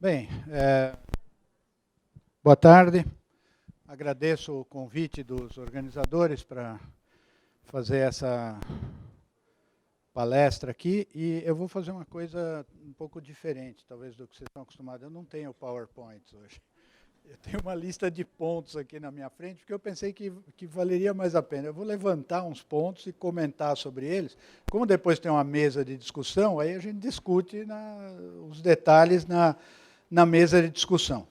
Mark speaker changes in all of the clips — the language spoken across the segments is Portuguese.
Speaker 1: Bem, boa tarde. Agradeço o convite dos organizadores para fazer essa palestra aqui. E eu vou fazer uma coisa um pouco diferente, talvez, do que vocês estão acostumados. Eu não tenho PowerPoint hoje. Eu tenho uma lista de pontos aqui na minha frente, porque eu pensei que valeria mais a pena. Eu vou levantar uns pontos e comentar sobre eles. Como depois tem uma mesa de discussão, aí a gente discute os detalhes na mesa de discussão.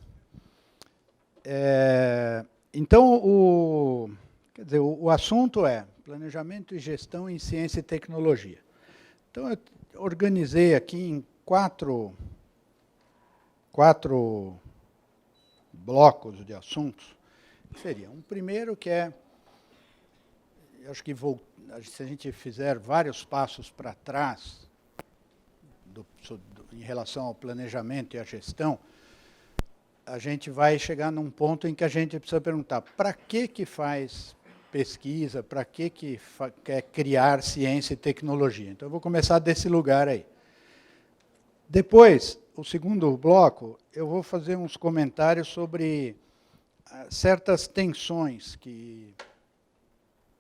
Speaker 1: Então, o assunto é planejamento e gestão em ciência e tecnologia. Então, eu organizei aqui em quatro blocos de assuntos. Seria um primeiro que é, eu acho que se a gente fizer vários passos para trás em relação ao planejamento e à gestão, a gente vai chegar num ponto em que a gente precisa perguntar para que faz pesquisa, para que quer criar ciência e tecnologia. Então, eu vou começar desse lugar aí. Depois, o segundo bloco, eu vou fazer uns comentários sobre certas tensões que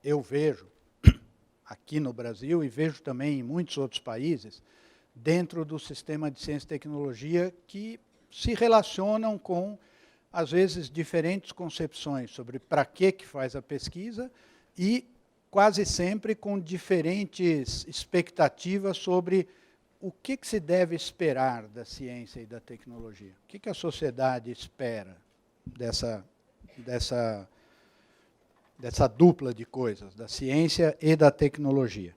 Speaker 1: eu vejo aqui no Brasil e vejo também em muitos outros países, dentro do sistema de ciência e tecnologia, que se relacionam com, às vezes, diferentes concepções sobre para que faz a pesquisa e, quase sempre, com diferentes expectativas sobre o que se deve esperar da ciência e da tecnologia. O que a sociedade espera dessa dupla de coisas, da ciência e da tecnologia.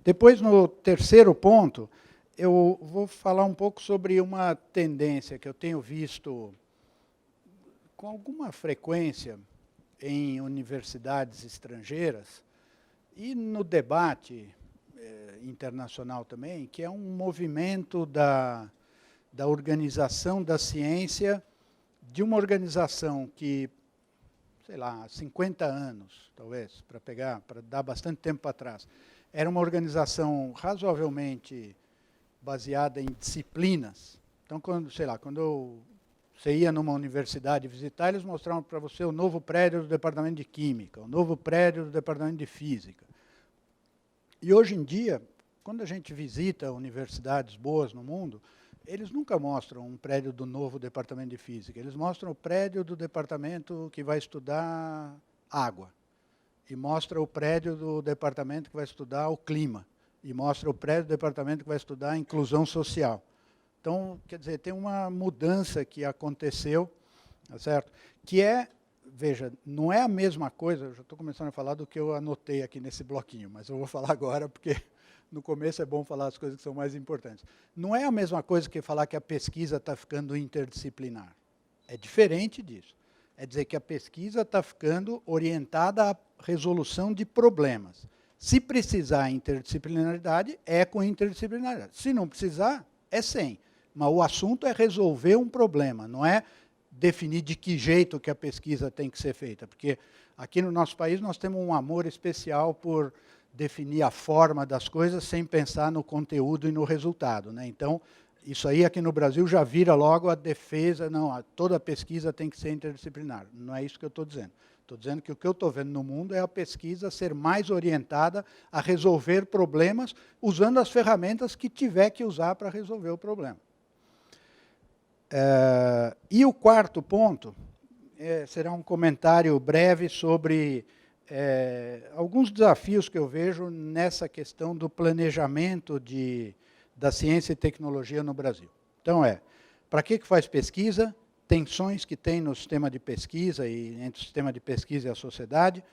Speaker 1: Depois, no terceiro ponto, eu vou falar um pouco sobre uma tendência que eu tenho visto com alguma frequência em universidades estrangeiras e no debate internacional também, que é um movimento da organização da ciência, de uma organização que, sei lá, há 50 anos, talvez, para dar bastante tempo para trás, era uma organização razoavelmente baseada em disciplinas. Então, quando você ia numa universidade visitar, eles mostravam para você o novo prédio do departamento de Química, o novo prédio do departamento de Física. E hoje em dia, quando a gente visita universidades boas no mundo, eles nunca mostram um prédio do novo departamento de Física, eles mostram o prédio do departamento que vai estudar água, e mostra o prédio do departamento que vai estudar o clima, e mostra o prédio do departamento que vai estudar a inclusão social. Então, quer dizer, tem uma mudança que aconteceu, tá certo? Que é, veja, não é a mesma coisa, eu já estou começando a falar do que eu anotei aqui nesse bloquinho, mas eu vou falar agora porque no começo é bom falar as coisas que são mais importantes. Não é a mesma coisa que falar que a pesquisa está ficando interdisciplinar. É diferente disso. É dizer que a pesquisa está ficando orientada à resolução de problemas. Se precisar interdisciplinaridade, é com interdisciplinaridade. Se não precisar, é sem. Mas o assunto é resolver um problema, não é definir de que jeito que a pesquisa tem que ser feita. Porque aqui no nosso país nós temos um amor especial por definir a forma das coisas sem pensar no conteúdo e no resultado, né? Então, isso aí aqui no Brasil já vira logo a defesa, não, toda pesquisa tem que ser interdisciplinar. Não é isso que eu estou dizendo. Estou dizendo que o que eu estou vendo no mundo é a pesquisa ser mais orientada a resolver problemas usando as ferramentas que tiver que usar para resolver o problema. E o quarto ponto será um comentário breve sobre alguns desafios que eu vejo nessa questão do planejamento da ciência e tecnologia no Brasil. Então, para que faz pesquisa? Tensões que tem no sistema de pesquisa e entre o sistema de pesquisa e a sociedade,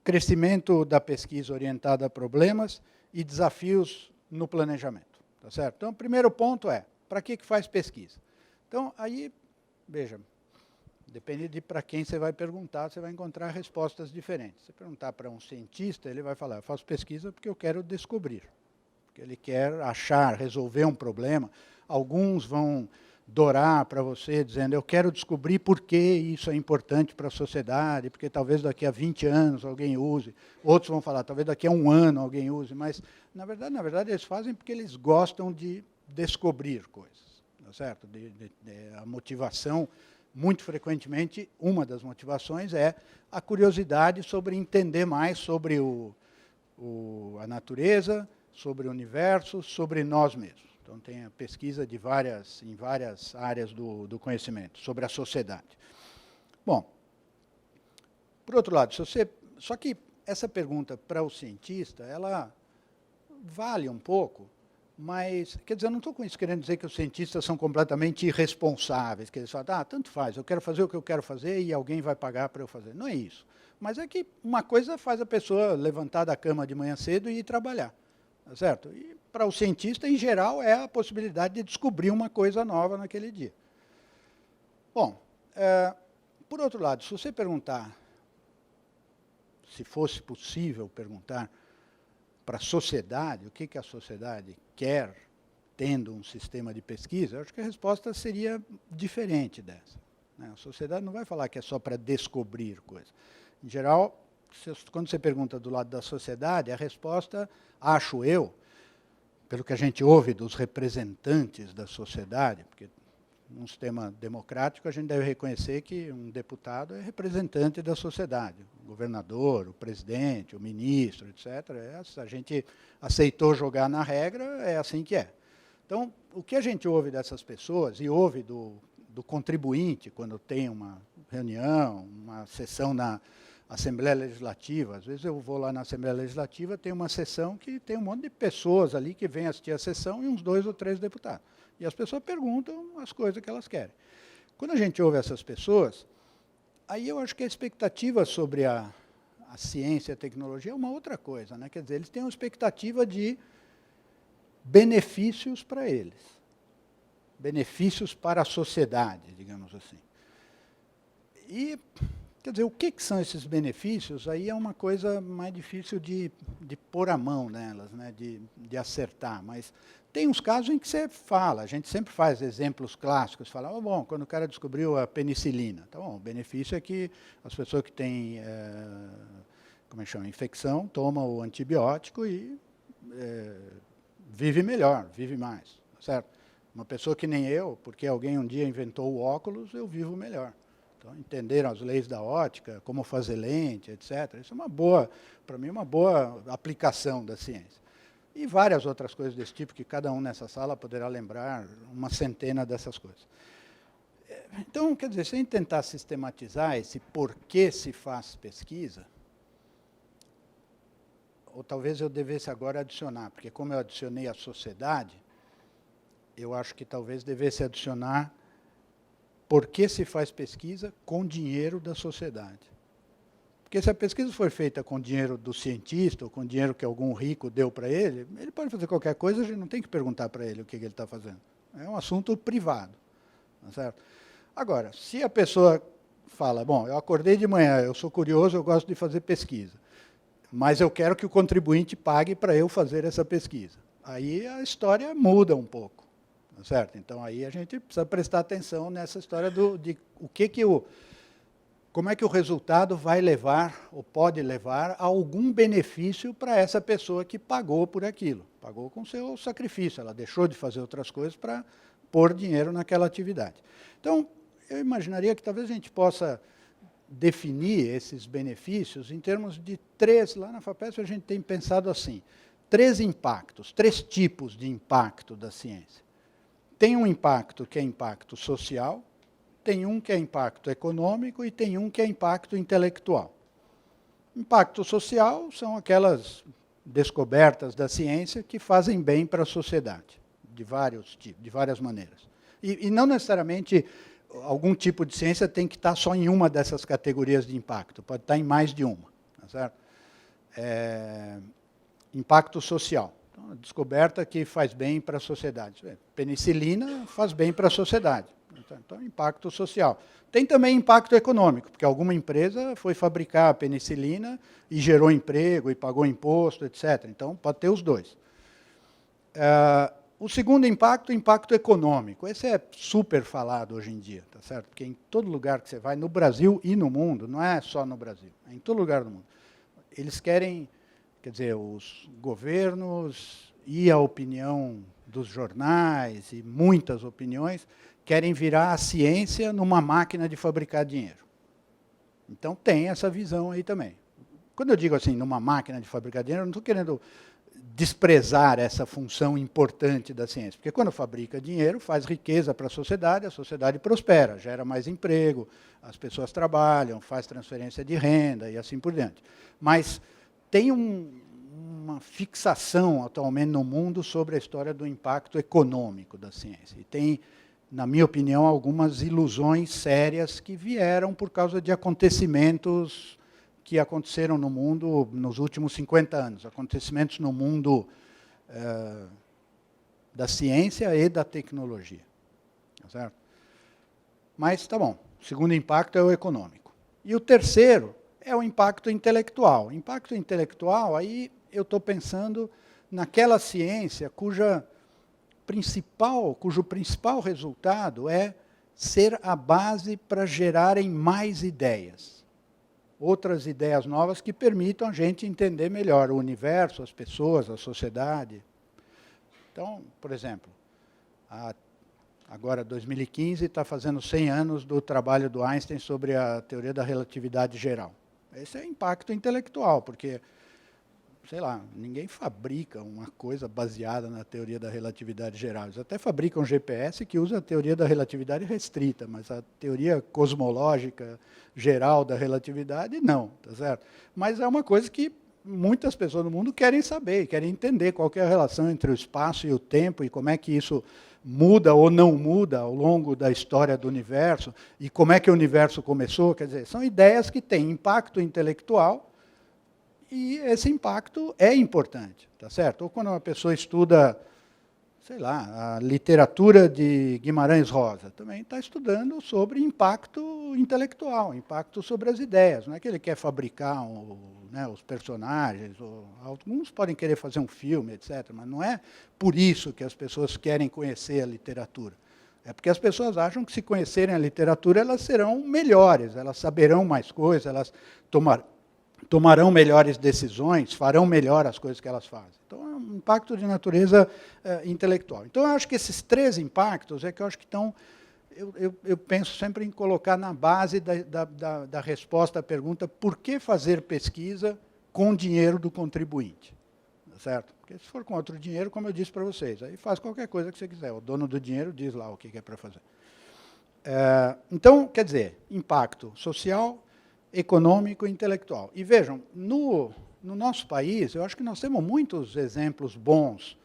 Speaker 1: crescimento da pesquisa orientada a problemas e desafios no planejamento. Tá certo? Então, o primeiro ponto é, para que faz pesquisa? Então, aí, veja, depende de para quem você vai perguntar, você vai encontrar respostas diferentes. Se você perguntar para um cientista, ele vai falar, eu faço pesquisa porque eu quero descobrir, porque ele quer achar, resolver um problema. Alguns vão dourar para você, dizendo, eu quero descobrir por que isso é importante para a sociedade, porque talvez daqui a 20 anos alguém use. Outros vão falar, talvez daqui a 1 ano alguém use, mas, na verdade, eles fazem porque eles gostam de descobrir coisas. tá certo? A motivação, muito frequentemente, uma das motivações é a curiosidade sobre entender mais sobre a natureza, sobre o universo, sobre nós mesmos. Então, tem a pesquisa em várias áreas do conhecimento, sobre a sociedade. Bom, por outro lado, só que essa pergunta para o cientista, ela vale um pouco, mas, quer dizer, eu não estou com isso querendo dizer que os cientistas são completamente irresponsáveis, que eles falam, tanto faz, eu quero fazer o que eu quero fazer e alguém vai pagar para eu fazer. Não é isso. Mas é que uma coisa faz a pessoa levantar da cama de manhã cedo e ir trabalhar, tá certo? E para o cientista, em geral, é a possibilidade de descobrir uma coisa nova naquele dia. Bom, por outro lado, se você perguntar, se fosse possível perguntar para a sociedade, o que a sociedade quer tendo um sistema de pesquisa, eu acho que a resposta seria diferente dessa. A sociedade não vai falar que é só para descobrir coisas. Em geral, quando você pergunta do lado da sociedade, a resposta, acho eu, pelo que a gente ouve dos representantes da sociedade, porque num sistema democrático a gente deve reconhecer que um deputado é representante da sociedade, o governador, o presidente, o ministro, etc. A gente aceitou jogar na regra, é assim que é. Então, o que a gente ouve dessas pessoas, e ouve do contribuinte, quando tem uma reunião, uma sessão na Assembleia Legislativa, às vezes eu vou lá na Assembleia Legislativa, tem uma sessão que tem um monte de pessoas ali que vêm assistir a sessão e uns 2 ou 3 deputados. E as pessoas perguntam as coisas que elas querem. Quando a gente ouve essas pessoas, aí eu acho que a expectativa sobre a ciência e a tecnologia é uma outra coisa, né? Quer dizer, eles têm uma expectativa de benefícios para eles, benefícios para a sociedade, digamos assim. E, quer dizer, o que são esses benefícios? Aí é uma coisa mais difícil de pôr a mão nelas, né? de acertar, mas tem uns casos em que você fala, a gente sempre faz exemplos clássicos, fala, bom, quando o cara descobriu a penicilina, tá bom, o benefício é que as pessoas que têm, como é que chama, infecção, tomam o antibiótico e vive melhor, vive mais, certo? Uma pessoa que nem eu, porque alguém um dia inventou o óculos, eu vivo melhor. Então, entenderam as leis da ótica, como fazer lente, etc. Isso é uma boa, para mim, uma boa aplicação da ciência. E várias outras coisas desse tipo, que cada um nessa sala poderá lembrar uma centena dessas coisas. Então, quer dizer, sem tentar sistematizar esse porquê se faz pesquisa, ou talvez eu devesse agora adicionar, porque como eu adicionei a sociedade, eu acho que talvez devesse adicionar por que se faz pesquisa com dinheiro da sociedade. Porque se a pesquisa for feita com dinheiro do cientista, ou com dinheiro que algum rico deu para ele pode fazer qualquer coisa, a gente não tem que perguntar para ele o que ele está fazendo. É um assunto privado. Tá certo? Agora, se a pessoa fala, bom, eu acordei de manhã, eu sou curioso, eu gosto de fazer pesquisa, mas eu quero que o contribuinte pague para eu fazer essa pesquisa. Aí a história muda um pouco. Tá certo? Então, aí a gente precisa prestar atenção nessa história de como é que o resultado vai levar, ou pode levar, a algum benefício para essa pessoa que pagou por aquilo. Pagou com seu sacrifício, ela deixou de fazer outras coisas para pôr dinheiro naquela atividade. Então, eu imaginaria que talvez a gente possa definir esses benefícios em termos de 3, lá na FAPESP a gente tem pensado assim, 3 impactos, 3 tipos de impacto da ciência. Tem um impacto que é impacto social, tem um que é impacto econômico e tem um que é impacto intelectual. Impacto social são aquelas descobertas da ciência que fazem bem para a sociedade, de vários tipos, de várias maneiras. E não necessariamente algum tipo de ciência tem que estar só em uma dessas categorias de impacto, pode estar em mais de uma. Tá certo? Impacto social. Então, a descoberta que faz bem para a sociedade. Penicilina faz bem para a sociedade. Então, impacto social. Tem também impacto econômico, porque alguma empresa foi fabricar a penicilina e gerou emprego e pagou imposto, etc. Então, pode ter os dois. O segundo impacto, impacto econômico. Esse é super falado hoje em dia, tá certo? Porque em todo lugar que você vai, no Brasil e no mundo, não é só no Brasil, é em todo lugar do mundo. Eles querem quer dizer, os governos e a opinião dos jornais e muitas opiniões querem virar a ciência numa máquina de fabricar dinheiro. Então tem essa visão aí também. Quando eu digo assim, numa máquina de fabricar dinheiro, eu não estou querendo desprezar essa função importante da ciência, porque quando fabrica dinheiro, faz riqueza para a sociedade prospera, gera mais emprego, as pessoas trabalham, faz transferência de renda e assim por diante. Mas tem uma fixação atualmente no mundo sobre a história do impacto econômico da ciência. E tem, na minha opinião, algumas ilusões sérias que vieram por causa de acontecimentos que aconteceram no mundo nos últimos 50 anos, acontecimentos no mundo da ciência e da tecnologia. Tá certo? Mas, tá bom, o segundo impacto é o econômico. E o terceiro é o impacto intelectual. O impacto intelectual, aí eu estou pensando naquela ciência cujo principal resultado é ser a base para gerarem mais ideias. Outras ideias novas que permitam a gente entender melhor o universo, as pessoas, a sociedade. Então, por exemplo, agora 2015 está fazendo 100 anos do trabalho do Einstein sobre a teoria da relatividade geral. Esse é impacto intelectual, porque, sei lá, ninguém fabrica uma coisa baseada na teoria da relatividade geral. Eles até fabricam um GPS que usa a teoria da relatividade restrita, mas a teoria cosmológica geral da relatividade, não, tá certo? Mas é uma coisa que muitas pessoas no mundo querem saber, querem entender qual que é a relação entre o espaço e o tempo e como é que isso muda ou não muda ao longo da história do universo e como é que o universo começou. Quer dizer, são ideias que têm impacto intelectual e esse impacto é importante, tá certo? Ou quando uma pessoa estuda, sei lá, a literatura de Guimarães Rosa, também está estudando sobre impacto intelectual, impacto sobre as ideias. Não é que ele quer fabricar os personagens, alguns podem querer fazer um filme, etc., mas não é por isso que as pessoas querem conhecer a literatura. É porque as pessoas acham que se conhecerem a literatura, elas serão melhores, elas saberão mais coisas, elas tomarão melhores decisões, farão melhor as coisas que elas fazem. Então, é um impacto de natureza intelectual. Então, eu acho que esses três impactos é que eu acho que estão... Eu penso sempre em colocar na base da resposta à pergunta por que fazer pesquisa com dinheiro do contribuinte. Certo? Porque se for com outro dinheiro, como eu disse para vocês, aí faz qualquer coisa que você quiser. O dono do dinheiro diz lá o que é para fazer. Então, quer dizer, impacto social, econômico e intelectual. E vejam, no nosso país, eu acho que nós temos muitos exemplos bons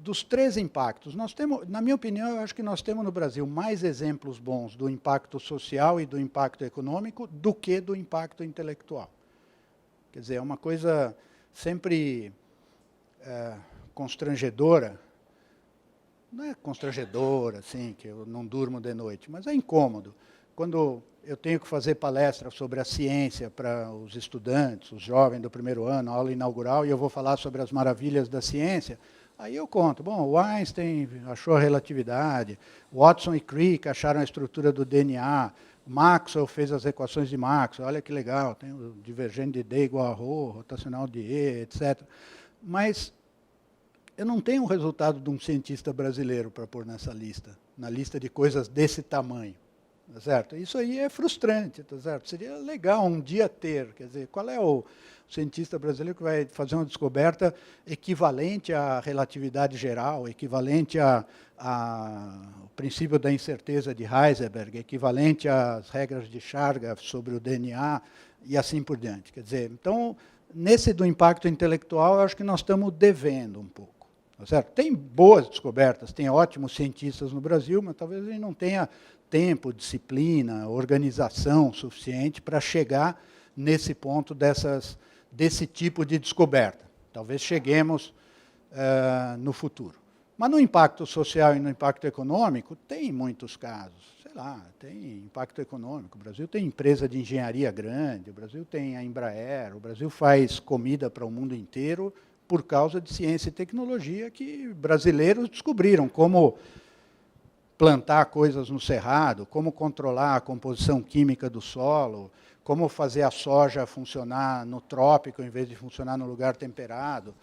Speaker 1: dos três impactos. Nós temos, na minha opinião, eu acho que nós temos no Brasil mais exemplos bons do impacto social e do impacto econômico do que do impacto intelectual. Quer dizer, é uma coisa sempre constrangedora. Não é constrangedora, assim, que eu não durmo de noite, mas é incômodo. Quando eu tenho que fazer palestra sobre a ciência para os estudantes, os jovens do primeiro ano, aula inaugural, e eu vou falar sobre as maravilhas da ciência, aí eu conto, bom, o Einstein achou a relatividade, Watson e Crick acharam a estrutura do DNA, Maxwell fez as equações de Maxwell, olha que legal, tem o divergente de D igual a ρ, rotacional de E, etc. Mas eu não tenho o resultado de um cientista brasileiro para pôr nessa lista, na lista de coisas desse tamanho. Tá certo? Isso aí é frustrante, tá certo? Seria legal um dia ter, quer dizer, qual é o cientista brasileiro que vai fazer uma descoberta equivalente à relatividade geral, equivalente ao princípio da incerteza de Heisenberg, equivalente às regras de Chargaff sobre o DNA e assim por diante. Quer dizer, então, nesse do impacto intelectual, eu acho que nós estamos devendo um pouco. Tá certo? Tem boas descobertas, tem ótimos cientistas no Brasil, mas talvez a gente não tenha tempo, disciplina, organização suficiente para chegar nesse ponto desse tipo de descoberta. Talvez cheguemos no futuro. Mas no impacto social e no impacto econômico, tem muitos casos. Sei lá, tem impacto econômico. O Brasil tem empresa de engenharia grande, o Brasil tem a Embraer, o Brasil faz comida para o mundo inteiro por causa de ciência e tecnologia que brasileiros descobriram como plantar coisas no cerrado, como controlar a composição química do solo, como fazer a soja funcionar no trópico em vez de funcionar no lugar temperado,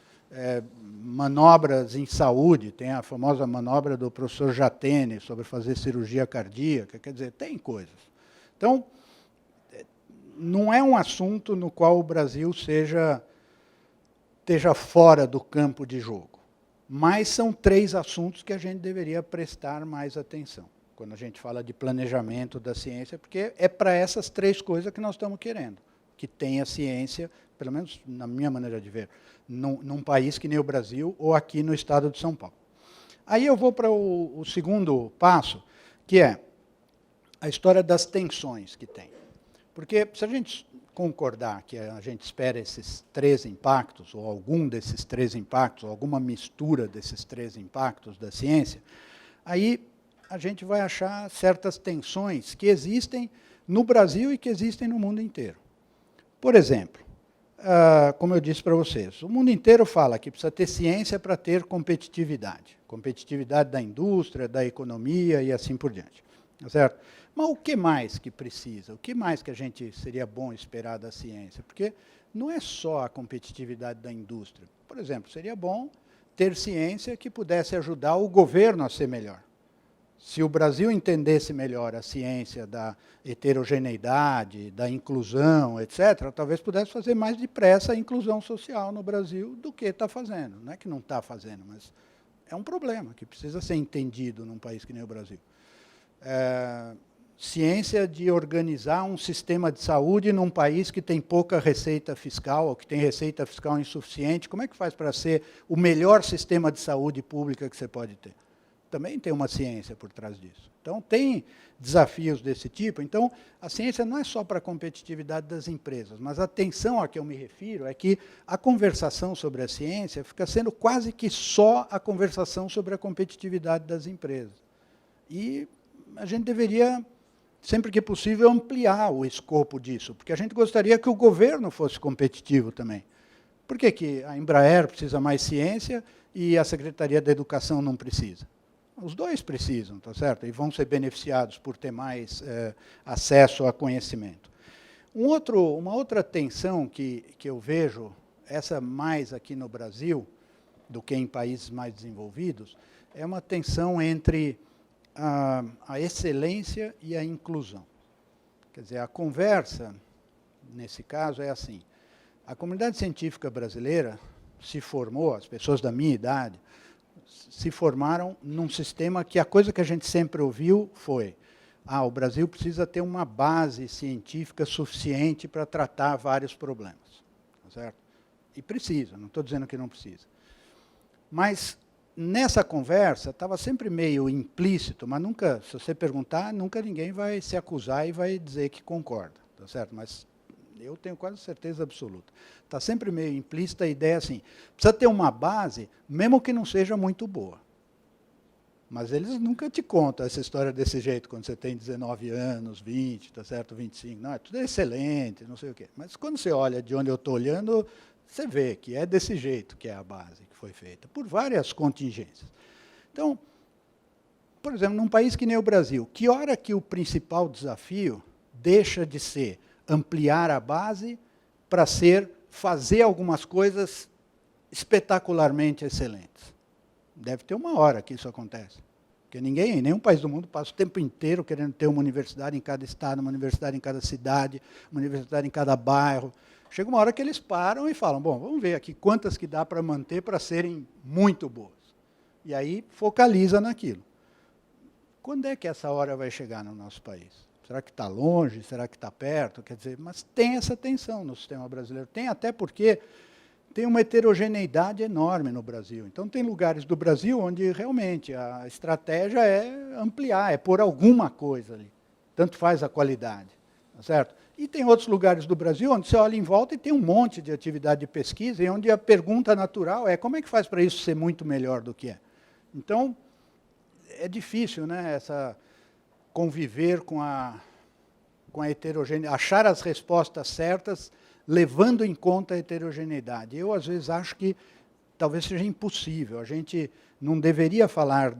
Speaker 1: manobras em saúde, tem a famosa manobra do professor Jatene sobre fazer cirurgia cardíaca, quer dizer, tem coisas. Então, não é um assunto no qual o Brasil esteja fora do campo de jogo, mas são 3 assuntos que a gente deveria prestar mais atenção, quando a gente fala de planejamento da ciência, porque é para essas 3 coisas que nós estamos querendo, que tenha ciência, pelo menos na minha maneira de ver, num país que nem o Brasil ou aqui no estado de São Paulo. Aí eu vou para o segundo passo, que é a história das tensões que tem. Porque se a gente concordar que a gente espera esses 3 impactos, ou algum desses 3 impactos, ou alguma mistura desses 3 impactos da ciência, aí a gente vai achar certas tensões que existem no Brasil e que existem no mundo inteiro. Por exemplo, como eu disse para vocês, o mundo inteiro fala que precisa ter ciência para ter competitividade. Competitividade da indústria, da economia e assim por diante. Tá certo? Mas o que mais que precisa? O que mais que a gente seria bom esperar da ciência? Porque não é só a competitividade da indústria. Por exemplo, seria bom ter ciência que pudesse ajudar o governo a ser melhor. Se o Brasil entendesse melhor a ciência da heterogeneidade, da inclusão, etc., talvez pudesse fazer mais depressa a inclusão social no Brasil do que está fazendo. Não é que não está fazendo, mas é um problema que precisa ser entendido num país que nem o Brasil. Ciência de organizar um sistema de saúde num país que tem pouca receita fiscal, ou que tem receita fiscal insuficiente, como é que faz para ser o melhor sistema de saúde pública que você pode ter? Também tem uma ciência por trás disso. Então, tem desafios desse tipo. Então, a ciência não é só para a competitividade das empresas, mas a atenção a que eu me refiro é que a conversação sobre a ciência fica sendo quase que só a conversação sobre a competitividade das empresas. E a gente deveria, sempre que possível, ampliar o escopo disso, porque a gente gostaria que o governo fosse competitivo também. Por que que a Embraer precisa mais ciência e a Secretaria da Educação não precisa? Os 2 precisam, tá certo? E vão ser beneficiados por ter mais acesso a conhecimento. Uma outra tensão que eu vejo, essa mais aqui no Brasil do que em países mais desenvolvidos, é uma tensão entre a excelência e a inclusão. Quer dizer, a conversa, nesse caso, é assim. A comunidade científica brasileira se formou, as pessoas da minha idade, se formaram num sistema que a coisa que a gente sempre ouviu foi o Brasil precisa ter uma base científica suficiente para tratar vários problemas. Tá certo? E precisa, não estou dizendo que não precisa. Mas, nessa conversa, estava sempre meio implícito, mas nunca, se você perguntar, nunca ninguém vai se acusar e vai dizer que concorda. Tá certo? Mas eu tenho quase certeza absoluta. Está sempre meio implícita a ideia assim, precisa ter uma base, mesmo que não seja muito boa. Mas eles nunca te contam essa história desse jeito, quando você tem 19 anos, 20, tá certo, 25. Não, é tudo excelente, não sei o quê. Mas quando você olha de onde eu estou olhando, você vê que é desse jeito que é a base que foi feita, por várias contingências. Então, por exemplo, num país que nem o Brasil, que hora que o principal desafio deixa de ser ampliar a base para fazer algumas coisas espetacularmente excelentes? Deve ter uma hora que isso acontece. Porque nenhum país do mundo passa o tempo inteiro querendo ter uma universidade em cada estado, uma universidade em cada cidade, uma universidade em cada bairro. Chega uma hora que eles param e falam, bom, vamos ver aqui quantas que dá para manter para serem muito boas. E aí focaliza naquilo. Quando é que essa hora vai chegar no nosso país? Será que está longe? Será que está perto? Quer dizer, mas tem essa tensão no sistema brasileiro. Tem até porque tem uma heterogeneidade enorme no Brasil. Então, tem lugares do Brasil onde realmente a estratégia é ampliar, é pôr alguma coisa ali. Tanto faz a qualidade. Tá certo? E tem outros lugares do Brasil onde você olha em volta e tem um monte de atividade de pesquisa e onde a pergunta natural é como é que faz para isso ser muito melhor do que é? Então, é difícil, né, conviver com a heterogeneidade, achar as respostas certas, levando em conta a heterogeneidade. Eu, às vezes, acho que talvez seja impossível. A gente não deveria falar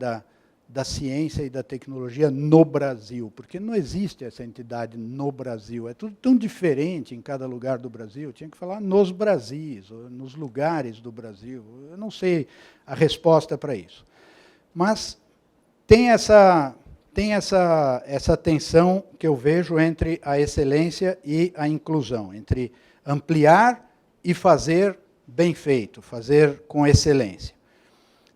Speaker 1: da ciência e da tecnologia no Brasil, porque não existe essa entidade no Brasil. É tudo tão diferente em cada lugar do Brasil. Tinha que falar nos Brasis, nos lugares do Brasil. Eu não sei a resposta para isso. Mas tem essa tensão que eu vejo entre a excelência e a inclusão, entre ampliar e fazer bem feito, fazer com excelência.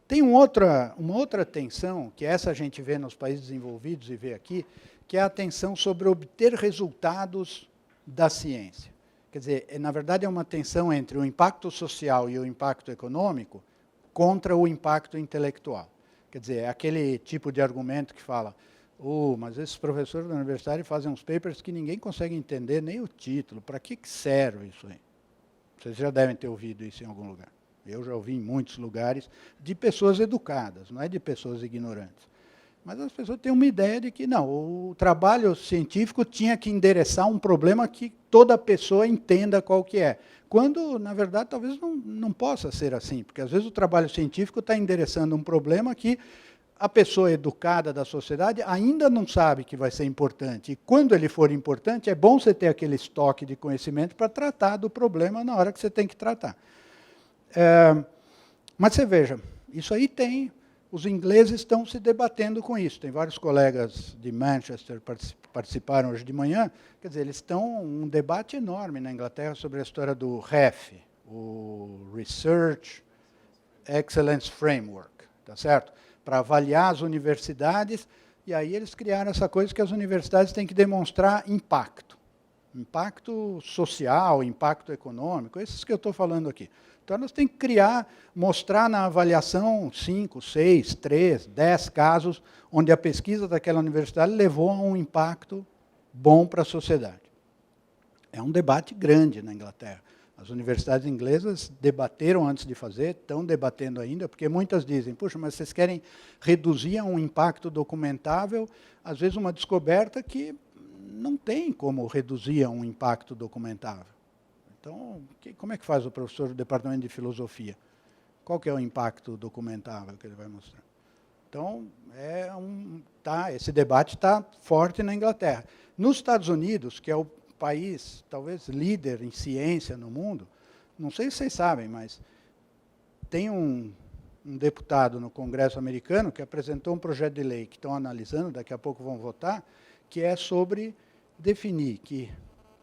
Speaker 1: Tem uma outra tensão, que essa a gente vê nos países desenvolvidos e vê aqui, que é a tensão sobre obter resultados da ciência. Quer dizer, na verdade é uma tensão entre o impacto social e o impacto econômico contra o impacto intelectual. Quer dizer, é aquele tipo de argumento que fala, mas esses professores da universidade fazem uns papers que ninguém consegue entender nem o título, para que serve isso aí? Vocês já devem ter ouvido isso em algum lugar. Eu já ouvi em muitos lugares de pessoas educadas, não é de pessoas ignorantes. Mas as pessoas têm uma ideia de que, não, o trabalho científico tinha que endereçar um problema que toda pessoa entenda qual que é. Quando, na verdade, talvez não possa ser assim, porque às vezes o trabalho científico está endereçando um problema que a pessoa educada da sociedade ainda não sabe que vai ser importante. E quando ele for importante, é bom você ter aquele estoque de conhecimento para tratar do problema na hora que você tem que tratar. Mas você veja, isso aí os ingleses estão se debatendo com isso. Tem vários colegas de Manchester que participaram hoje de manhã. Quer dizer, eles estão um debate enorme na Inglaterra sobre a história do REF, o Research Excellence Framework, tá certo? Para avaliar as universidades, e aí eles criaram essa coisa que as universidades têm que demonstrar impacto. Impacto social, impacto econômico, esses que eu estou falando aqui. Então, nós temos que mostrar na avaliação 5, 6, 3, 10 casos onde a pesquisa daquela universidade levou a um impacto bom para a sociedade. É um debate grande na Inglaterra. As universidades inglesas debateram antes de fazer, estão debatendo ainda, porque muitas dizem, puxa, mas vocês querem reduzir a um impacto documentável, às vezes uma descoberta que não tem como reduzir a um impacto documentável. Então, como é que faz o professor do departamento de filosofia? Qual que é o impacto documentável que ele vai mostrar? Então, esse debate está forte na Inglaterra. Nos Estados Unidos, que é o país, talvez, líder em ciência no mundo, não sei se vocês sabem, mas tem um deputado no Congresso americano que apresentou um projeto de lei que estão analisando, daqui a pouco vão votar, que é sobre definir que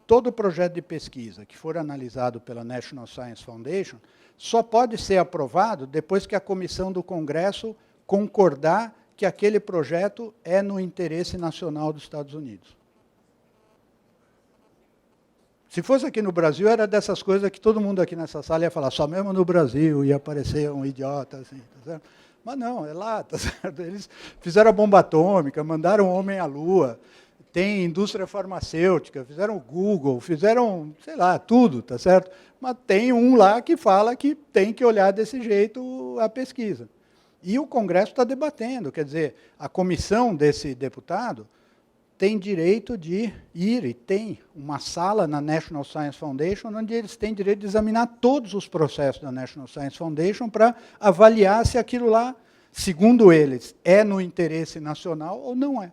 Speaker 1: todo projeto de pesquisa que for analisado pela National Science Foundation só pode ser aprovado depois que a comissão do Congresso concordar que aquele projeto é no interesse nacional dos Estados Unidos. Se fosse aqui no Brasil, era dessas coisas que todo mundo aqui nessa sala ia falar, só mesmo no Brasil ia aparecer um idiota assim, tá certo? Mas não, é lá, tá certo? Eles fizeram a bomba atômica, mandaram o homem à Lua, tem indústria farmacêutica, fizeram o Google, fizeram, sei lá, tudo, tá certo? Mas tem um lá que fala que tem que olhar desse jeito a pesquisa. E o Congresso está debatendo, quer dizer, a comissão desse deputado tem direito de ir, e tem uma sala na National Science Foundation, onde eles têm direito de examinar todos os processos da National Science Foundation para avaliar se aquilo lá, segundo eles, é no interesse nacional ou não é.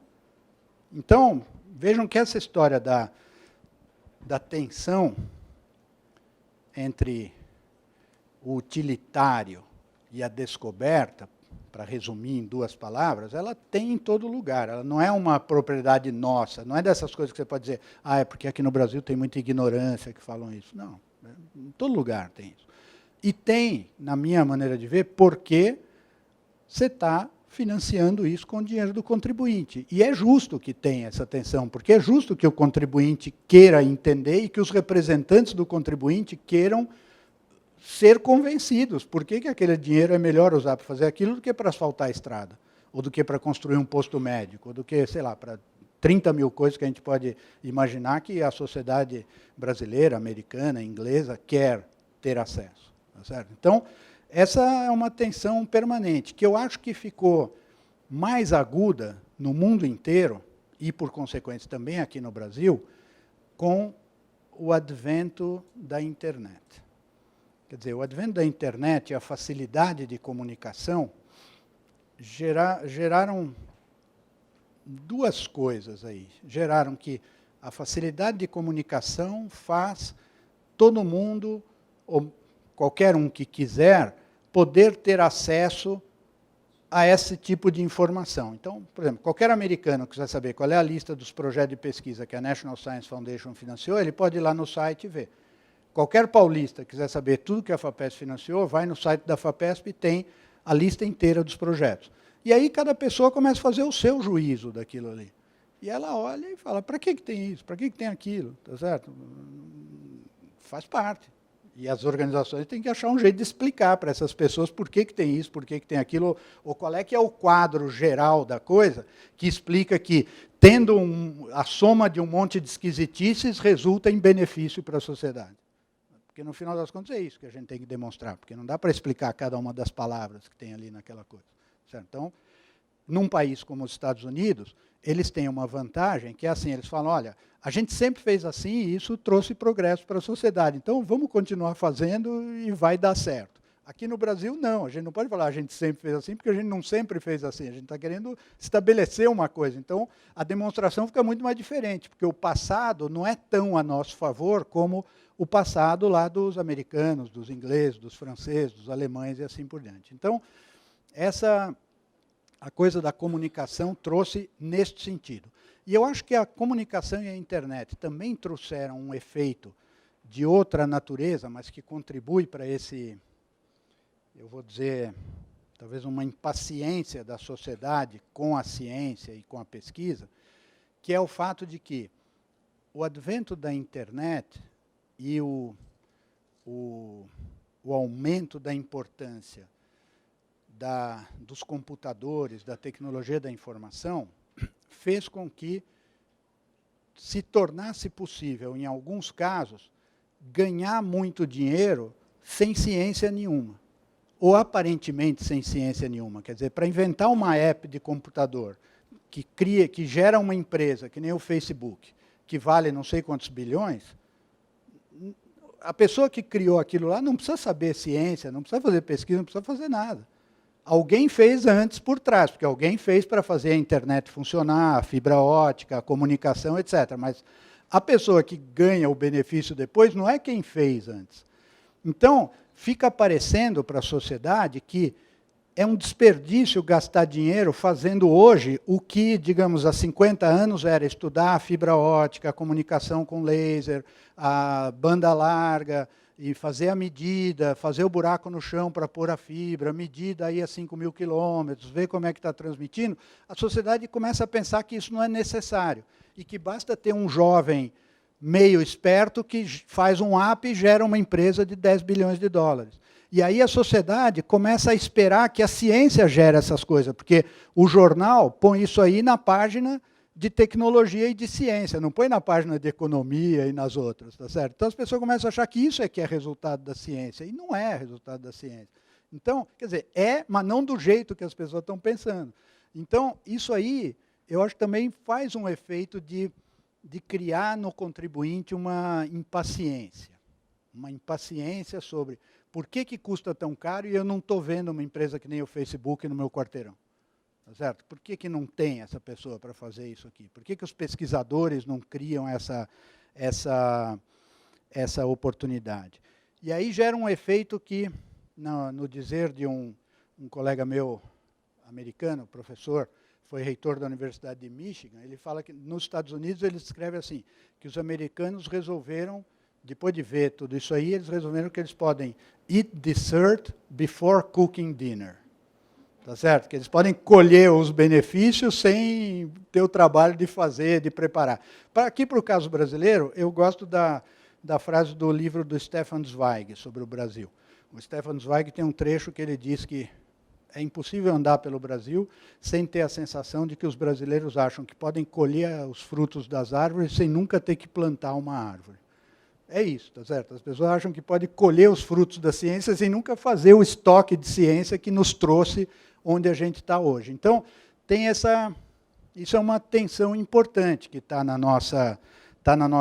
Speaker 1: Então, vejam que essa história da tensão entre o utilitário e a descoberta, para resumir em 2 palavras, ela tem em todo lugar. Ela não é uma propriedade nossa, não é dessas coisas que você pode dizer, é porque aqui no Brasil tem muita ignorância que falam isso. Não, em todo lugar tem isso. E tem, na minha maneira de ver, porque você está financiando isso com o dinheiro do contribuinte. E é justo que tenha essa tensão, porque é justo que o contribuinte queira entender e que os representantes do contribuinte queiram ser convencidos. Por que aquele dinheiro é melhor usar para fazer aquilo do que para asfaltar a estrada? Ou do que para construir um posto médico? Ou do que, sei lá, para 30 mil coisas que a gente pode imaginar que a sociedade brasileira, americana, inglesa quer ter acesso. Tá certo? Então, essa é uma tensão permanente, que eu acho que ficou mais aguda no mundo inteiro, e por consequência também aqui no Brasil, com o advento da internet. Quer dizer, o advento da internet e a facilidade de comunicação geraram duas coisas aí. Geraram que a facilidade de comunicação faz todo mundo, ou qualquer um que quiser, poder ter acesso a esse tipo de informação. Então, por exemplo, qualquer americano que quiser saber qual é a lista dos projetos de pesquisa que a National Science Foundation financiou, ele pode ir lá no site e ver. Qualquer paulista que quiser saber tudo que a FAPESP financiou, vai no site da FAPESP e tem a lista inteira dos projetos. E aí cada pessoa começa a fazer o seu juízo daquilo ali. E ela olha e fala, para que tem isso? Para que tem aquilo? Tá certo? Faz parte. E as organizações têm que achar um jeito de explicar para essas pessoas por que tem isso, por que tem aquilo, ou qual é que é o quadro geral da coisa, que explica que, tendo a soma de um monte de esquisitices, resulta em benefício para a sociedade. Porque, no final das contas, é isso que a gente tem que demonstrar, porque não dá para explicar cada uma das palavras que tem ali naquela coisa. Certo? Então, num país como os Estados Unidos, eles têm uma vantagem, que é assim, eles falam, olha, a gente sempre fez assim e isso trouxe progresso para a sociedade, então vamos continuar fazendo e vai dar certo. Aqui no Brasil, não, a gente não pode falar a gente sempre fez assim, porque a gente não sempre fez assim, a gente está querendo estabelecer uma coisa. Então, a demonstração fica muito mais diferente, porque o passado não é tão a nosso favor como o passado lá dos americanos, dos ingleses, dos franceses, dos alemães e assim por diante. Então, a coisa da comunicação trouxe neste sentido. E eu acho que a comunicação e a internet também trouxeram um efeito de outra natureza, mas que contribui para esse, eu vou dizer, talvez uma impaciência da sociedade com a ciência e com a pesquisa, que é o fato de que o advento da internet e o aumento da importância dos computadores, da tecnologia da informação, fez com que se tornasse possível, em alguns casos, ganhar muito dinheiro sem ciência nenhuma, ou aparentemente sem ciência nenhuma. Quer dizer, para inventar uma app de computador que gera uma empresa, que nem o Facebook, que vale não sei quantos bilhões, a pessoa que criou aquilo lá não precisa saber ciência, não precisa fazer pesquisa, não precisa fazer nada. Alguém fez antes por trás, porque alguém fez para fazer a internet funcionar, a fibra ótica, a comunicação, etc. Mas a pessoa que ganha o benefício depois não é quem fez antes. Então, fica parecendo para a sociedade que é um desperdício gastar dinheiro fazendo hoje o que, digamos, há 50 anos era estudar a fibra ótica, a comunicação com laser, a banda larga, e fazer a medida, fazer o buraco no chão para pôr a fibra, medir daí a 5.000 quilômetros, ver como é que está transmitindo, a sociedade começa a pensar que isso não é necessário, e que basta ter um jovem meio esperto que faz um app e gera uma empresa de 10 bilhões de dólares. E aí a sociedade começa a esperar que a ciência gere essas coisas, porque o jornal põe isso aí na página de tecnologia e de ciência, não põe na página de economia e nas outras, tá certo? Então as pessoas começam a achar que isso é que é resultado da ciência, e não é resultado da ciência. Então, quer dizer, mas não do jeito que as pessoas estão pensando. Então, isso aí, eu acho que também faz um efeito de criar no contribuinte uma impaciência sobre por que custa tão caro e eu não estou vendo uma empresa que nem o Facebook no meu quarteirão. Tá certo? Por que não tem essa pessoa para fazer isso aqui? Por que os pesquisadores não criam essa oportunidade? E aí gera um efeito que, no dizer de um colega meu americano, professor, foi reitor da Universidade de Michigan, ele fala que nos Estados Unidos ele escreve assim, que os americanos resolveram, depois de ver tudo isso aí, eles resolveram que eles podem eat dessert before cooking dinner. Tá certo? Que eles podem colher os benefícios sem ter o trabalho de fazer, de preparar. Aqui, para o caso brasileiro, eu gosto da frase do livro do Stefan Zweig sobre o Brasil. O Stefan Zweig tem um trecho que ele diz que é impossível andar pelo Brasil sem ter a sensação de que os brasileiros acham que podem colher os frutos das árvores sem nunca ter que plantar uma árvore. É isso, tá certo? As pessoas acham que podem colher os frutos da ciência sem nunca fazer o estoque de ciência que nos trouxe onde a gente está hoje. Então, tem isso é uma tensão importante que está na nossa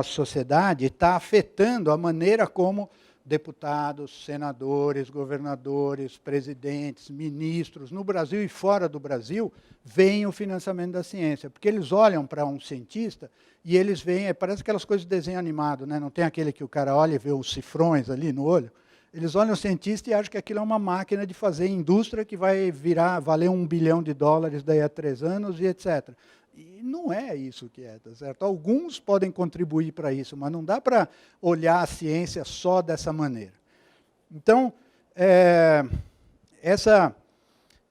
Speaker 1: sociedade e está afetando a maneira como deputados, senadores, governadores, presidentes, ministros, no Brasil e fora do Brasil, veem o financiamento da ciência, porque eles olham para um cientista e eles veem, parece aquelas coisas de desenho animado, né? Não tem aquele que o cara olha e vê os cifrões ali no olho? Eles olham o cientista e acham que aquilo é uma máquina de fazer indústria que vai valer $1 bilhão daí a 3 anos e etc. E não é isso que é, tá certo? Alguns podem contribuir para isso, mas não dá para olhar a ciência só dessa maneira. Então, essa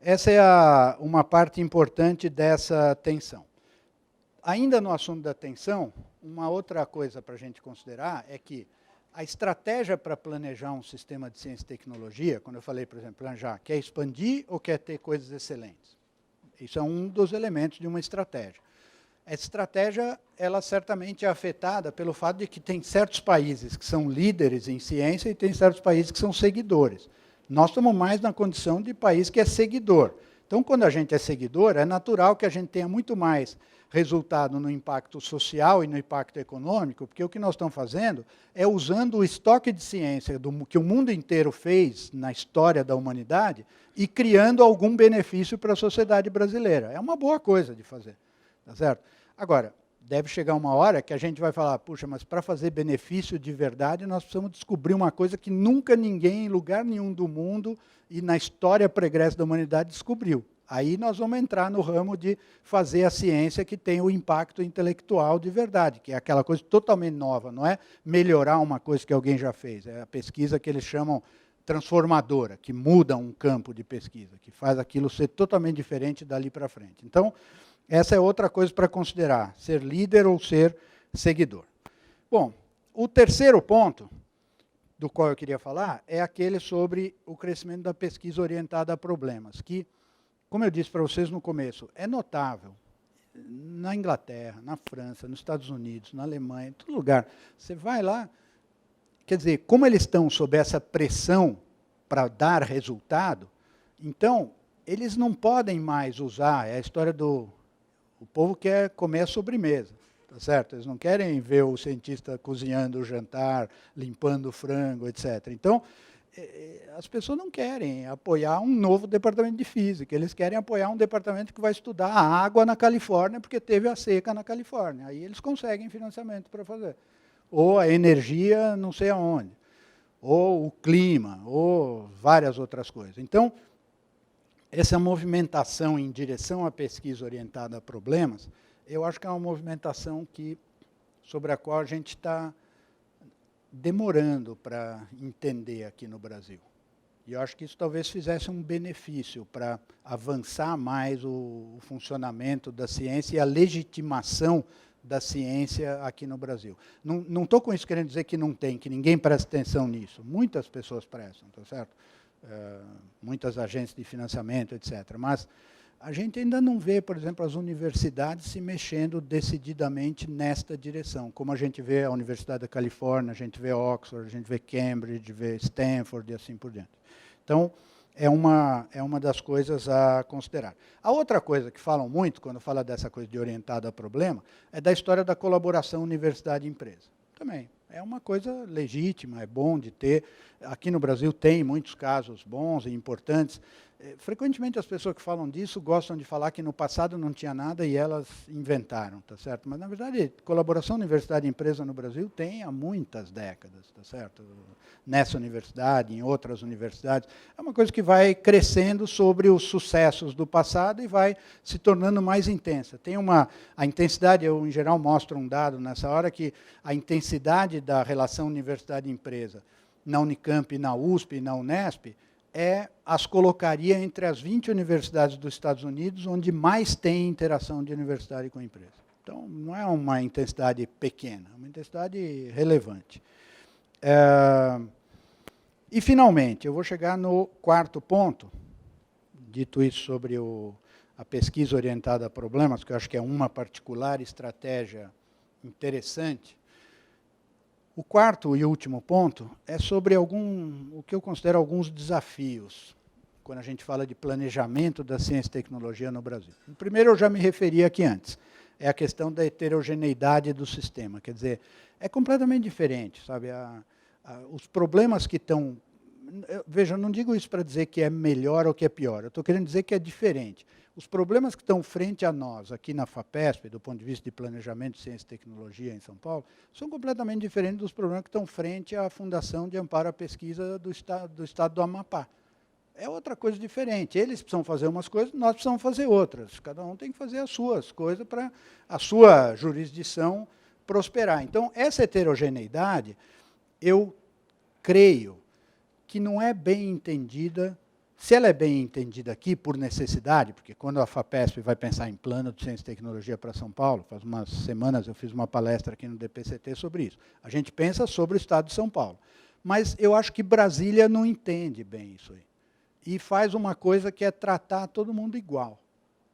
Speaker 1: é uma parte importante dessa tensão. Ainda no assunto da tensão, uma outra coisa para a gente considerar é que a estratégia para planejar um sistema de ciência e tecnologia, quando eu falei, por exemplo, planejar, quer expandir ou quer ter coisas excelentes? Isso é um dos elementos de uma estratégia. Essa estratégia, ela certamente é afetada pelo fato de que tem certos países que são líderes em ciência e tem certos países que são seguidores. Nós estamos mais na condição de país que é seguidor. Então, quando a gente é seguidor, é natural que a gente tenha muito mais resultado no impacto social e no impacto econômico, porque o que nós estamos fazendo é usando o estoque de ciência que o mundo inteiro fez na história da humanidade e criando algum benefício para a sociedade brasileira. É uma boa coisa de fazer, tá certo? Agora, deve chegar uma hora que a gente vai falar, puxa, mas para fazer benefício de verdade, nós precisamos descobrir uma coisa que nunca ninguém, em lugar nenhum do mundo e na história pregressa da humanidade, descobriu. Aí nós vamos entrar no ramo de fazer a ciência que tem o impacto intelectual de verdade, que é aquela coisa totalmente nova, não é melhorar uma coisa que alguém já fez, é a pesquisa que eles chamam transformadora, que muda um campo de pesquisa, que faz aquilo ser totalmente diferente dali para frente. Então, essa é outra coisa para considerar, ser líder ou ser seguidor. Bom, o terceiro ponto do qual eu queria falar é aquele sobre o crescimento da pesquisa orientada a problemas, que, como eu disse para vocês no começo, é notável. Na Inglaterra, na França, nos Estados Unidos, na Alemanha, em todo lugar. Você vai lá, quer dizer, como eles estão sob essa pressão para dar resultado, então, eles não podem mais usar, é a história do... O povo quer comer a sobremesa, tá certo? Eles não querem ver o cientista cozinhando o jantar, limpando o frango, etc. Então, as pessoas não querem apoiar um novo departamento de física, eles querem apoiar um departamento que vai estudar a água na Califórnia, porque teve a seca na Califórnia. Aí eles conseguem financiamento para fazer. Ou a energia não sei aonde, ou o clima, ou várias outras coisas. Então, essa movimentação em direção à pesquisa orientada a problemas, eu acho que é uma movimentação sobre a qual a gente está demorando para entender aqui no Brasil. E eu acho que isso talvez fizesse um benefício para avançar mais o funcionamento da ciência e a legitimação da ciência aqui no Brasil. Não estou com isso querendo dizer que não tem, que ninguém presta atenção nisso. Muitas pessoas prestam, tá certo? Muitas agências de financiamento, etc. Mas a gente ainda não vê, por exemplo, as universidades se mexendo decididamente nesta direção, como a gente vê a Universidade da Califórnia, a gente vê Oxford, a gente vê Cambridge, vê Stanford e assim por diante. Então, é uma das coisas a considerar. A outra coisa que falam muito, quando fala dessa coisa de orientado a problema, é da história da colaboração universidade-empresa. Também. É uma coisa legítima, é bom de ter. Aqui no Brasil tem muitos casos bons e importantes. Frequentemente as pessoas que falam disso gostam de falar que no passado não tinha nada e elas inventaram, tá certo? Mas, na verdade, colaboração universidade-empresa no Brasil tem há muitas décadas, tá certo? Nessa universidade, em outras universidades. É uma coisa que vai crescendo sobre os sucessos do passado e vai se tornando mais intensa. A intensidade, eu, em geral, mostro um dado nessa hora, que a intensidade da relação universidade-empresa na Unicamp, na USP e na Unesp as colocaria entre as 20 universidades dos Estados Unidos, onde mais tem interação de universidade com a empresa. Então, não é uma intensidade pequena, é uma intensidade relevante. E, finalmente, eu vou chegar no quarto ponto, dito isso sobre a pesquisa orientada a problemas, que eu acho que é uma particular estratégia interessante. O quarto e último ponto é sobre o que eu considero alguns desafios, quando a gente fala de planejamento da ciência e tecnologia no Brasil. O primeiro eu já me referi aqui antes, é a questão da heterogeneidade do sistema. Quer dizer, é completamente diferente, sabe? os problemas que estão... Veja, eu não digo isso para dizer que é melhor ou que é pior, eu estou querendo dizer que é diferente. Os problemas que estão frente a nós, aqui na FAPESP, do ponto de vista de planejamento de ciência e tecnologia em São Paulo, são completamente diferentes dos problemas que estão frente à Fundação de Amparo à Pesquisa do Estado do Amapá. É outra coisa diferente. Eles precisam fazer umas coisas, nós precisamos fazer outras. Cada um tem que fazer as suas coisas para a sua jurisdição prosperar. Então, essa heterogeneidade, eu creio que não é bem entendida. Se ela é bem entendida aqui por necessidade, porque quando a FAPESP vai pensar em plano de ciência e tecnologia para São Paulo, faz umas semanas eu fiz uma palestra aqui no DPCT sobre isso. A gente pensa sobre o Estado de São Paulo. Mas eu acho que Brasília não entende bem isso aí. E faz uma coisa que é tratar todo mundo igual.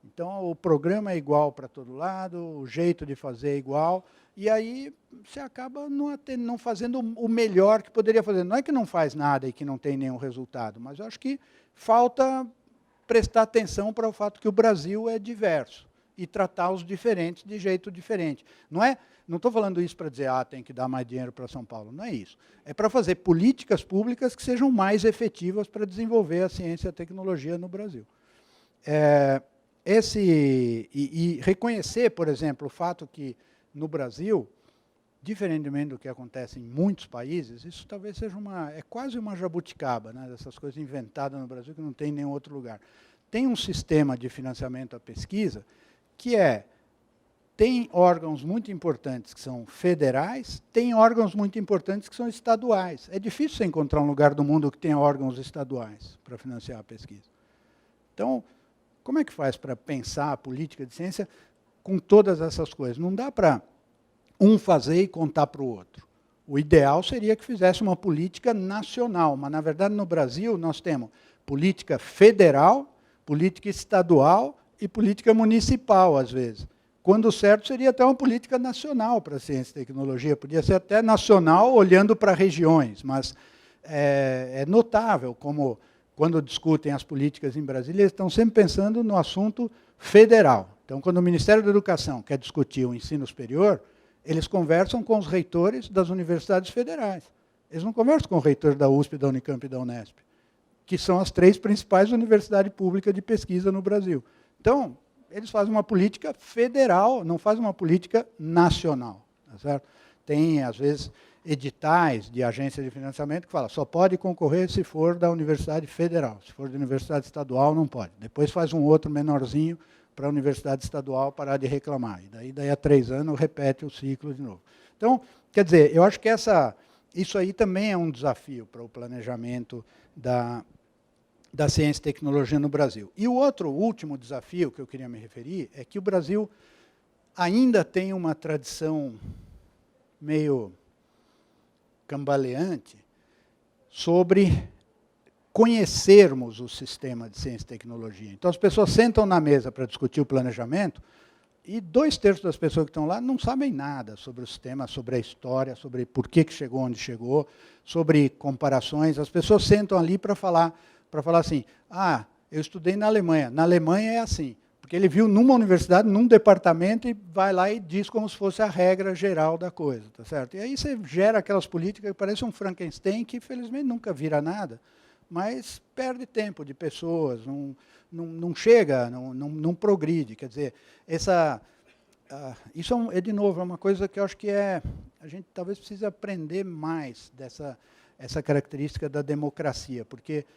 Speaker 1: Então, o programa é igual para todo lado, o jeito de fazer é igual, e aí você acaba não fazendo o melhor que poderia fazer. Não é que não faz nada e que não tem nenhum resultado, mas eu acho que falta prestar atenção para o fato que o Brasil é diverso e tratar os diferentes de jeito diferente. Não estou falando isso para dizer, tem que dar mais dinheiro para São Paulo. Não é isso. É para fazer políticas públicas que sejam mais efetivas para desenvolver a ciência e a tecnologia no Brasil. E reconhecer, por exemplo, o fato que, no Brasil, diferentemente do que acontece em muitos países, isso talvez seja quase uma jabuticaba, né, dessas coisas inventadas no Brasil que não tem em nenhum outro lugar. Tem um sistema de financiamento à pesquisa que tem órgãos muito importantes que são federais, tem órgãos muito importantes que são estaduais. É difícil você encontrar um lugar do mundo que tenha órgãos estaduais para financiar a pesquisa. Então, como é que faz para pensar a política de ciência com todas essas coisas? Não dá para um fazer e contar para o outro. O ideal seria que fizesse uma política nacional, mas, na verdade, no Brasil, nós temos política federal, política estadual e política municipal, às vezes. Quando o certo seria até uma política nacional para a ciência e tecnologia, podia ser até nacional olhando para regiões, mas é notável como, quando discutem as políticas em Brasília, eles estão sempre pensando no assunto federal. Então, quando o Ministério da Educação quer discutir o ensino superior, eles conversam com os reitores das universidades federais. Eles não conversam com o reitor da USP, da Unicamp e da Unesp, que são as 3 principais universidades públicas de pesquisa no Brasil. Então, eles fazem uma política federal, não fazem uma política nacional. Tá certo? Tem, às vezes, editais de agência de financiamento que falam só pode concorrer se for da universidade federal, se for da universidade estadual não pode. Depois faz um outro menorzinho para a universidade estadual parar de reclamar. E daí a 3 anos repete o ciclo de novo. Então, quer dizer, eu acho que isso aí também é um desafio para o planejamento da ciência e tecnologia no Brasil. E o último desafio que eu queria me referir é que o Brasil ainda tem uma tradição meio cambaleante sobre conhecermos o sistema de ciência e tecnologia. Então, as pessoas sentam na mesa para discutir o planejamento e 2/3 das pessoas que estão lá não sabem nada sobre o sistema, sobre a história, sobre por que chegou onde chegou, sobre comparações. As pessoas sentam ali para falar assim, eu estudei na Alemanha. Na Alemanha é assim, porque ele viu numa universidade, num departamento, e vai lá e diz como se fosse a regra geral da coisa. Tá certo? E aí você gera aquelas políticas que parecem um Frankenstein, que infelizmente nunca vira nada, mas perde tempo de pessoas, não chega, não progride. Quer dizer, isso de novo, é uma coisa que eu acho que a gente talvez precise aprender mais essa característica da democracia, porque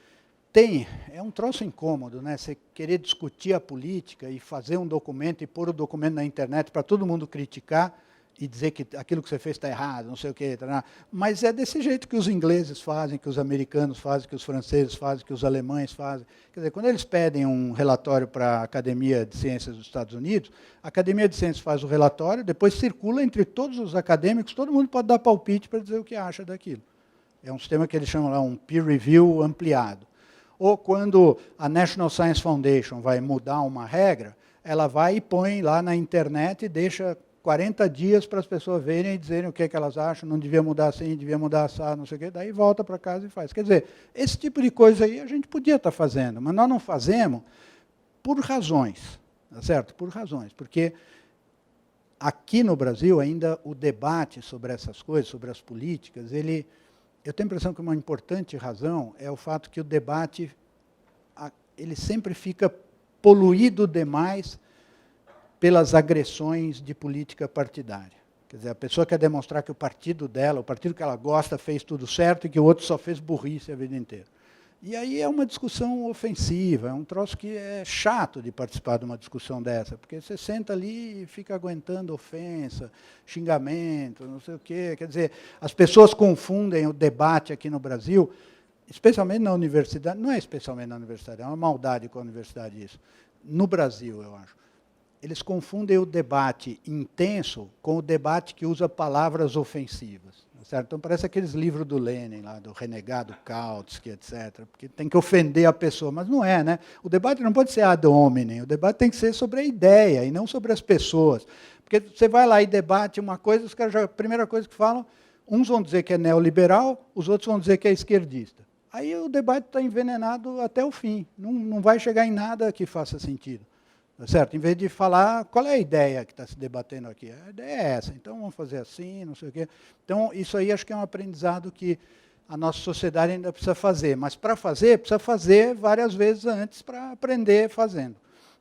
Speaker 1: é um troço incômodo, né? Você querer discutir a política e fazer um documento e pôr o documento na internet para todo mundo criticar e dizer que aquilo que você fez está errado, não sei o quê. Mas é desse jeito que os ingleses fazem, que os americanos fazem, que os franceses fazem, que os alemães fazem. Quer dizer, quando eles pedem um relatório para a Academia de Ciências dos Estados Unidos, a Academia de Ciências faz o relatório, depois circula entre todos os acadêmicos, todo mundo pode dar palpite para dizer o que acha daquilo. É um sistema que eles chamam lá um peer review ampliado. Ou quando a National Science Foundation vai mudar uma regra, ela vai e põe lá na internet e deixa 40 dias para as pessoas verem e dizerem o que elas acham, não devia mudar assim, devia mudar assado, não sei o quê, daí volta para casa e faz. Quer dizer, esse tipo de coisa aí a gente podia estar fazendo, mas nós não fazemos por razões, tá certo? Por razões, porque aqui no Brasil ainda o debate sobre essas coisas, sobre as políticas, ele eu tenho a impressão que uma importante razão é o fato que o debate ele sempre fica poluído demais pelas agressões de política partidária. Quer dizer, a pessoa quer demonstrar que o partido dela, o partido que ela gosta, fez tudo certo e que o outro só fez burrice a vida inteira. E aí é uma discussão ofensiva, é um troço que é chato de participar de uma discussão dessa, porque você senta ali e fica aguentando ofensa, xingamento, não sei o quê. Quer dizer, as pessoas confundem o debate aqui no Brasil, especialmente na universidade, não é especialmente na universidade, é uma maldade com a universidade isso. No Brasil, eu acho. Eles confundem o debate intenso com o debate que usa palavras ofensivas. Certo? Então, parece aqueles livros do Lenin, lá, do renegado Kautsky, etc., porque tem que ofender a pessoa, mas não é, né? O debate não pode ser ad hominem, o debate tem que ser sobre a ideia e não sobre as pessoas. Porque você vai lá e debate uma coisa, os caras já, a primeira coisa que falam, uns vão dizer que é neoliberal, os outros vão dizer que é esquerdista. Aí o debate está envenenado até o fim, não vai chegar em nada que faça sentido. Certo? Em vez de falar qual é a ideia que está se debatendo aqui. A ideia é essa, então vamos fazer assim, não sei o quê. Então, isso aí acho que é um aprendizado que a nossa sociedade ainda precisa fazer. Mas para fazer, precisa fazer várias vezes antes para aprender fazendo.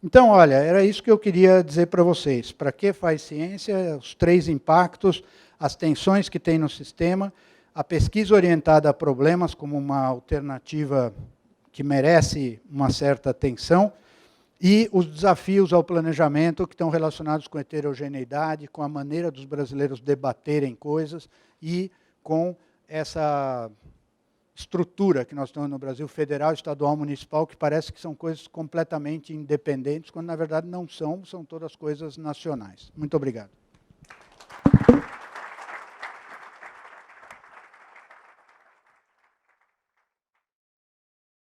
Speaker 1: Então, olha, era isso que eu queria dizer para vocês. Para que faz ciência, os 3 impactos, as tensões que tem no sistema, a pesquisa orientada a problemas como uma alternativa que merece uma certa atenção, e os desafios ao planejamento que estão relacionados com a heterogeneidade, com a maneira dos brasileiros debaterem coisas e com essa estrutura que nós temos no Brasil, federal, estadual, municipal, que parece que são coisas completamente independentes, quando na verdade não são, são todas coisas nacionais. Muito obrigado.